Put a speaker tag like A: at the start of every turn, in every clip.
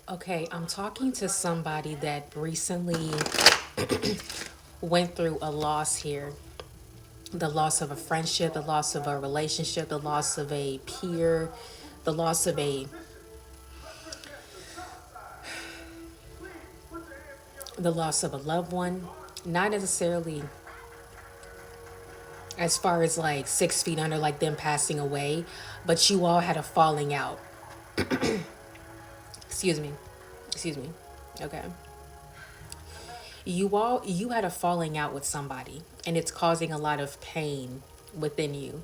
A: Okay, I'm talking to somebody that recently went through a loss here. The loss of a friendship, the loss of a relationship, the loss of a peer, the loss of a the loss of a loved one. Not necessarily as far as like 6 feet under, like them passing away, but you all had a falling out. Excuse me. Excuse me. Okay. You had a falling out with somebody, and it's causing a lot of pain within you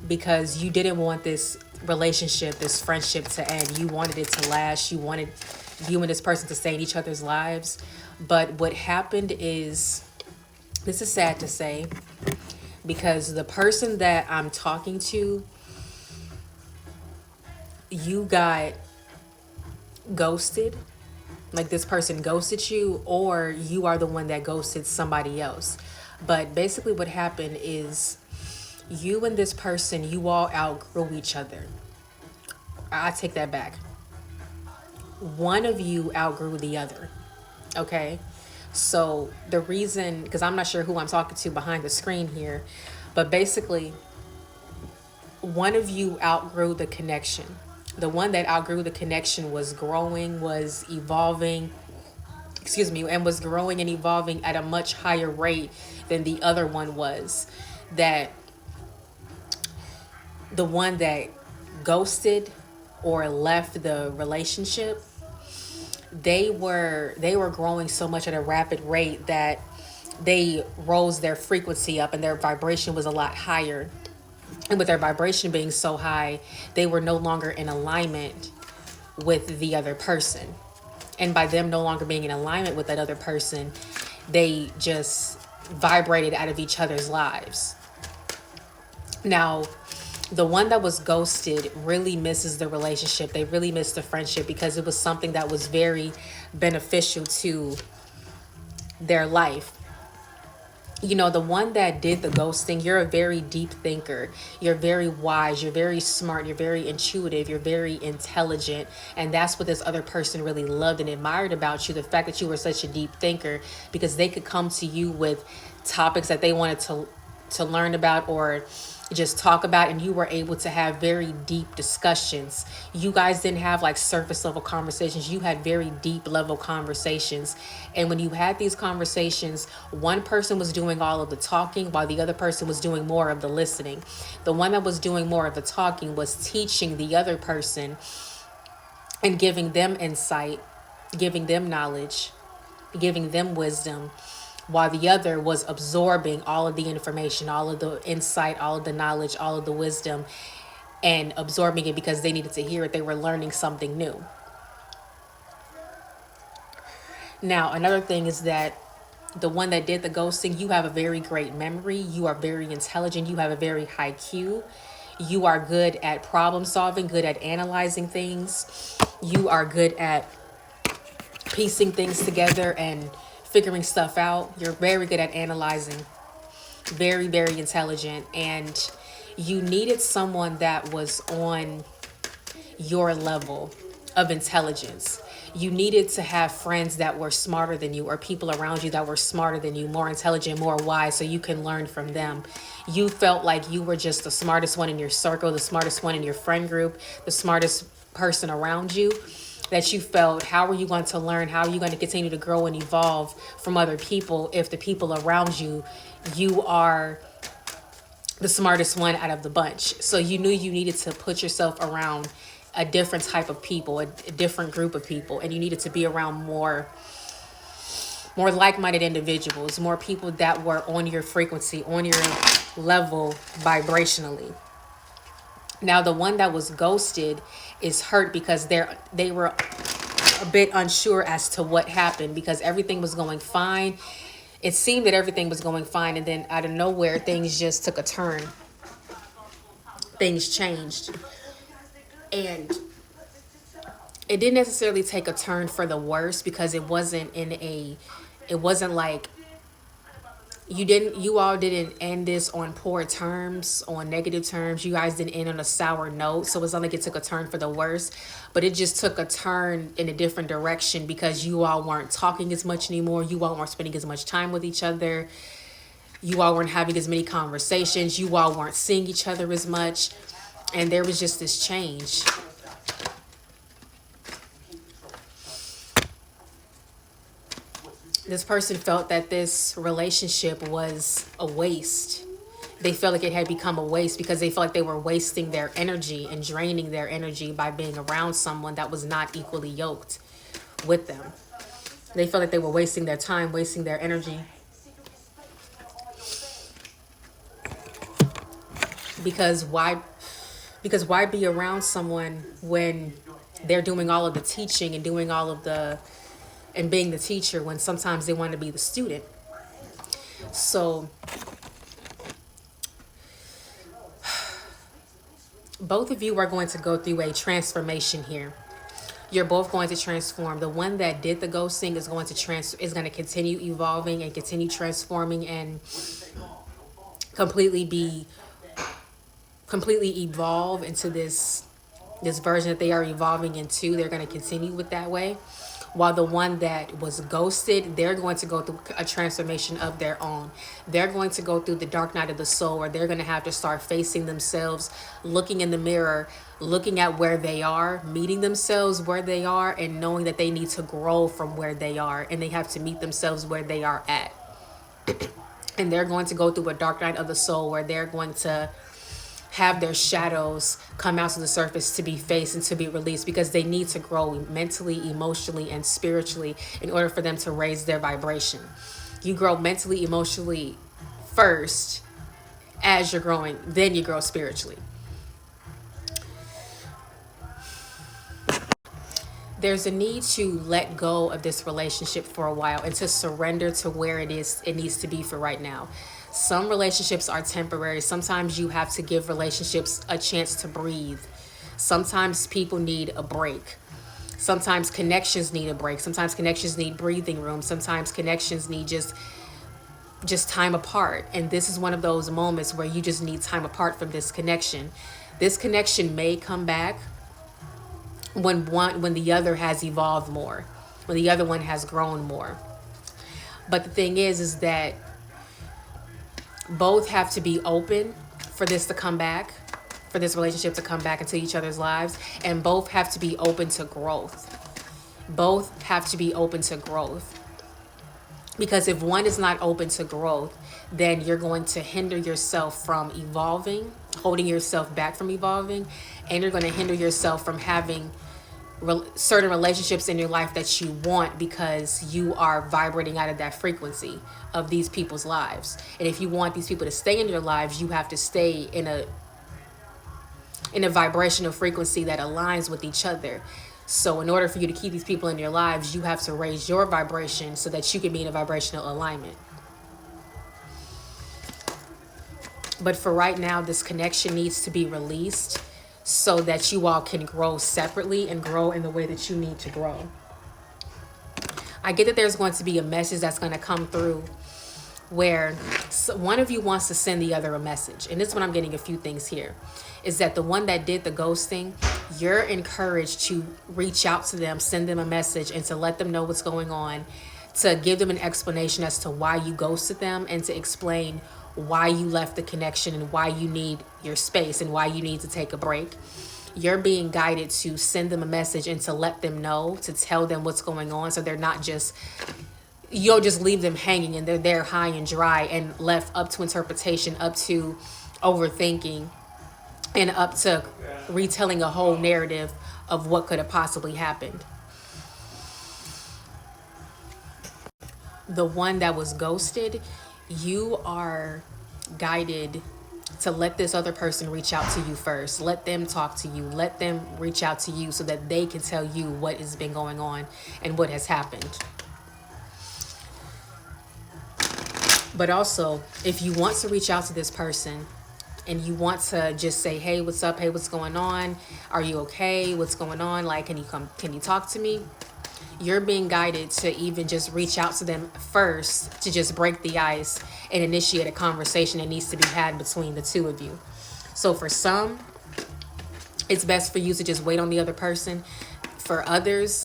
A: because you didn't want this relationship, this friendship to end. You wanted it to last. You wanted you and this person to stay in each other's lives. But what happened is, this is sad to say, because the person that I'm talking to, you got ghosted. Like this person ghosted you, or you are the one that ghosted somebody else. But basically, what happened is you and this person, you all outgrew each other. I take that back. One of you outgrew the other. Okay. So the reason, because I'm not sure who I'm talking to behind the screen here, but basically, one of you outgrew the connection. The one that outgrew the connection was growing, was evolving, excuse me, and was growing and evolving at a much higher rate than the other one was. That the one that ghosted or left the relationship, they were growing so much at a rapid rate that they rose their frequency up and their vibration was a lot higher. And with their vibration being so high, they were no longer in alignment with the other person. And by them no longer being in alignment with that other person, they just vibrated out of each other's lives. Now, the one that was ghosted really misses the relationship. They really miss the friendship because it was something that was very beneficial to their life. You know, the one that did the ghosting, you're a very deep thinker. You're very wise. You're very smart. You're very intuitive. You're very intelligent. And that's what this other person really loved and admired about you. The fact that you were such a deep thinker, because they could come to you with topics that they wanted to learn about or just talk about, and you were able to have very deep discussions. You guys didn't have like surface level conversations. You had very deep level conversations. And when you had these conversations, one person was doing all of the talking while the other person was doing more of the listening. The one that was doing more of the talking was teaching the other person and giving them insight, giving them knowledge, giving them wisdom, while the other was absorbing all of the information, all of the insight, all of the knowledge, all of the wisdom, and absorbing it because they needed to hear it. They were learning something new. Now, another thing is that the one that did the ghosting, you have a very great memory. You are very intelligent. You have a very high Q. You are good at problem solving, good at analyzing things. You are good at piecing things together and figuring stuff out. You're very good at analyzing, very, very intelligent. And you needed someone that was on your level of intelligence. You needed to have friends that were smarter than you, or people around you that were smarter than you, more intelligent, more wise, so you can learn from them. You felt like you were just the smartest one in your circle, the smartest one in your friend group, the smartest person around you. That you felt, how are you going to learn? How are you going to continue to grow and evolve from other people if the people around you, you are the smartest one out of the bunch? So you knew you needed to put yourself around a different type of people, a different group of people, and you needed to be around more like-minded individuals, more people that were on your frequency, on your level vibrationally. Now, the one that was ghosted is hurt because they were a bit unsure as to what happened, because everything was going fine. It seemed that everything was going fine, and then out of nowhere, things just took a turn. Things changed. And it didn't necessarily take a turn for the worse, because it wasn't like You all didn't end this on poor terms, on negative terms. You guys didn't end on a sour note. So it's not like it took a turn for the worse, but it just took a turn in a different direction because you all weren't talking as much anymore. You all weren't spending as much time with each other. You all weren't having as many conversations. You all weren't seeing each other as much. And there was just this change. This person felt that this relationship was a waste. They felt like it had become a waste because they felt like they were wasting their energy and draining their energy by being around someone that was not equally yoked with them. They felt like they were wasting their time, wasting their energy. Because why be around someone when they're doing all of the teaching and doing all of the and being the teacher when sometimes they want to be the student? So both of you are going to go through a transformation here. You're both going to transform. The one that did the ghosting is going to continue evolving and continue transforming and completely evolve into this version that they are evolving into. They're going to continue with that way. While the one that was ghosted, they're going to go through a transformation of their own. They're going to go through the dark night of the soul, where they're going to have to start facing themselves, looking in the mirror, looking at where they are, meeting themselves where they are, and knowing that they need to grow from where they are, and they have to meet themselves where they are at. And they're going to go through a dark night of the soul where they're going to have their shadows come out to the surface to be faced and to be released, because they need to grow mentally, emotionally, and spiritually in order for them to raise their vibration. You grow mentally, emotionally first as you're growing, then you grow spiritually. There's a need to let go of this relationship for a while and to surrender to where it needs to be for right now. Some relationships are temporary. Sometimes you have to give relationships a chance to breathe. Sometimes people need a break. Sometimes connections need a break. Sometimes connections need breathing room. Sometimes connections need just time apart. And this is one of those moments where you just need time apart from this connection. This connection may come back when the other has evolved more, when the other one has grown more. But the thing is that both have to be open for this to come back, for this relationship to come back into each other's lives, and both have to be open to growth. Both have to be open to growth. Because if one is not open to growth, then you're going to hinder yourself from evolving, holding yourself back from evolving, and you're going to hinder yourself from having certain relationships in your life that you want, because you are vibrating out of that frequency of these people's lives. And if you want these people to stay in your lives, you have to stay in a vibrational frequency that aligns with each other. So in order for you to keep these people in your lives, you have to raise your vibration so that you can be in a vibrational alignment. But for right now, this connection needs to be released so that you all can grow separately and grow in the way that you need to grow. I get that there's going to be a message that's going to come through where one of you wants to send the other a message. And this is what I'm getting a few things here. Is that the one that did the ghosting, you're encouraged to reach out to them, send them a message, and to let them know what's going on, to give them an explanation as to why you ghosted them, and to explain why you left the connection and why you need your space and why you need to take a break. You're being guided to send them a message and to let them know, to tell them what's going on, so they're not just, you don't just leave them hanging and they're there high and dry and left up to interpretation, up to overthinking, and up to retelling a whole narrative of what could have possibly happened. The one that was ghosted, you are guided to let this other person reach out to you first. Let them talk to you. Let them reach out to you so that they can tell you what has been going on and what has happened. But also, if you want to reach out to this person and you want to just say, hey, what's up? Hey, what's going on? Are you okay? What's going on? Like, can you talk to me? you're being guided to even just reach out to them first to just break the ice and initiate a conversation that needs to be had between the two of you. So for some, it's best for you to just wait on the other person. For others,